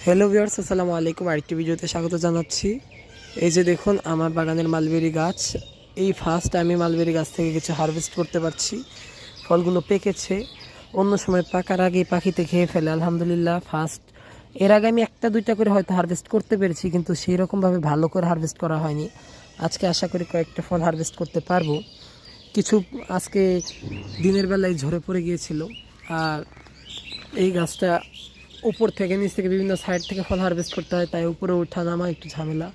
Hello viewers, আসসালামু আলাইকুম। আরেকটি ভিডিওতে স্বাগত জানাচ্ছি। এই যে দেখুন আমার বাগানের মালবেরি গাছ। এই ফার্স্ট আমি মালবেরি গাছ থেকে কিছু হারভেস্ট করতে পারছি। ফলগুলো পেকেছে, অন্য সময় পাকার আগে পাখিতে খেয়ে ফেলে। আলহামদুলিল্লাহ ফার্স্ট। এর আগে আমি একটা দুইটা করে হয়তো হারভেস্ট করতে পেরেছি, কিন্তু সেই রকমভাবে ভালো করে হারভেস্ট করা হয়নি। আজকে আশা করি কয়েকটা ফল হারভেস্ট করতে পারবো। কিছু আজকে দিনের বেলায় ঝরে পড়ে গিয়েছিল। আর এই গাছটা উপর থেকে নিচ থেকে বিভিন্ন সাইড থেকে ফল হারভেস্ট করতে হয়, তাই উপরে ওঠা নামা একটু ঝামেলা।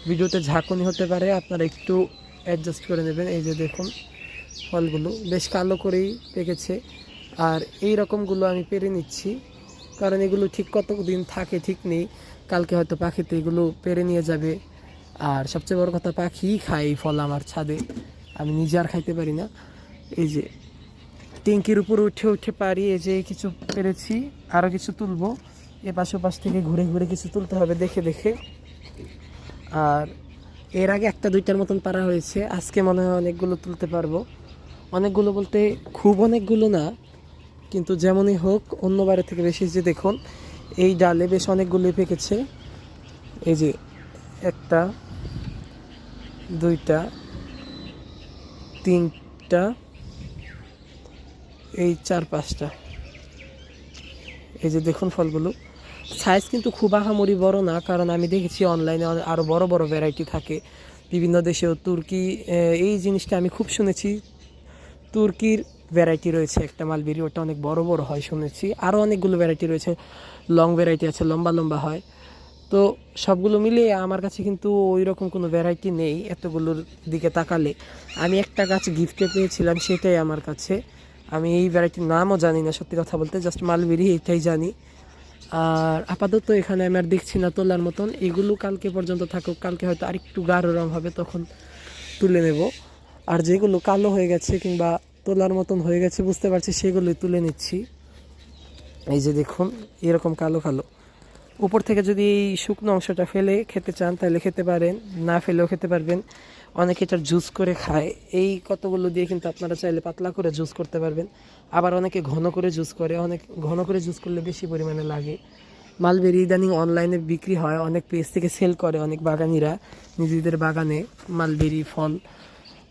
ভিডিওতে ঝাঁকুনি হতে পারে, আপনারা একটু অ্যাডজাস্ট করে নেবেন। এই যে দেখুন ফলগুলো বেশ কালো করেই পেকেছে। আর এই রকমগুলো আমি পেরে নিচ্ছি, কারণ এগুলো ঠিক কতদিন থাকে ঠিক নেই। কালকে হয়তো পাখিতে এগুলো পেরে নিয়ে যাবে। আর সবচেয়ে বড় কথা, পাখিই খায় এই ফল আমার ছাদে, আমি নিজে আর খাইতে পারি না। এই যে ট্যাঙ্কির উপরে উঠে উঠে পারি। এই যে কিছু পেরেছি, আরও কিছু তুলবো। এ পাশ ওপাশ থেকে ঘুরে ঘুরে কিছু তুলতে হবে দেখে দেখে। আর এর আগে একটা দুইটার মতন পারা হয়েছে, আজকে মনে হয় অনেকগুলো তুলতে পারবো। অনেকগুলো বলতে খুব অনেকগুলো না, কিন্তু যেমনই হোক অন্যবারে থেকে বেশি। যে দেখুন এই ডালে বেশ অনেকগুলোই পেকেছে। এই যে একটা, দুইটা, তিনটা, এই চার পাঁচটা। এই যে দেখুন ফলগুলো সাইজ কিন্তু খুব আহামরি বড় না, কারণ আমি দেখেছি অনলাইনে আরও বড় বড় ভ্যারাইটি থাকে বিভিন্ন দেশেও। তুর্কি, এই জিনিসটা আমি খুব শুনেছি। তুর্কির ভ্যারাইটি রয়েছে একটা মালবেরি, ওটা অনেক বড় বড় হয় শুনেছি। আরও অনেকগুলো ভ্যারাইটি রয়েছে, লং ভ্যারাইটি আছে, লম্বা লম্বা হয়। তো সবগুলো মিলিয়ে আমার কাছে কিন্তু ওই রকম কোনো ভ্যারাইটি নেই এতগুলোর দিকে তাকালে। আমি একটা গাছ গিফটে পেয়েছিলাম, সেটাই আমার কাছে। আমি এই ভ্যারাইটির নামও জানি না সত্যি কথা বলতে, জাস্ট মালবেরি এটাই জানি। আর আপাতত এখানে আমি আর দেখছি না তোলার মতন। এগুলো কালকে পর্যন্ত থাকুক, কালকে হয়তো আরেকটু গাঢ় রং হবে, তখন তুলে নেব। আর যেগুলো কালো হয়ে গেছে কিংবা তোলার মতন হয়ে গেছে বুঝতে পারছি, সেগুলোই তুলে নিচ্ছি। এই যে দেখুন এরকম কালো কালো। উপর থেকে যদি এই শুকনো অংশটা ফেলে খেতে চান তাহলে খেতে পারেন, না ফেলেও খেতে পারবেন। অনেকে এটার জুস করে খায়। এই কতগুলো দিয়ে কিন্তু আপনারা চাইলে পাতলা করে জুস করতে পারবেন। আবার অনেকে ঘন করে জুস করে, অনেক ঘন করে জুস করলে বেশি পরিমাণে লাগে। মালবেরি ইদানিং অনলাইনে বিক্রি হয়, অনেক পেজ থেকে সেল করে অনেক বাগানিরা নিজেদের বাগানে মালবেরি ফল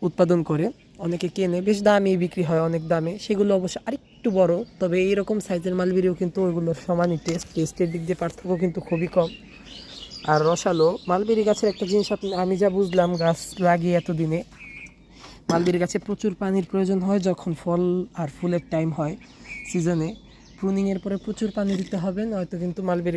উৎপাদন করে। অনেকে কেনে, বেশ দামে বিক্রি হয়, অনেক দামে। সেগুলো অবশ্য আরেকটু বড়, তবে এইরকম সাইজের মালবেরিও কিন্তু ওইগুলোর সমানই টেস্টের দিক দিয়ে পার্থক্য কিন্তু খুবই কম। আর রসালো মালবেরি গাছের একটা জিনিস আমি যা বুঝলাম, গাছ লাগিয়ে এতদিনে, মালবেরি গাছে প্রচুর পানির প্রয়োজন হয় যখন ফল আর ফুলের টাইম হয় সিজনে। প্রুনিংয়ের পরে প্রচুর পানি দিতে হবে, নয়তো কিন্তু মালবেরি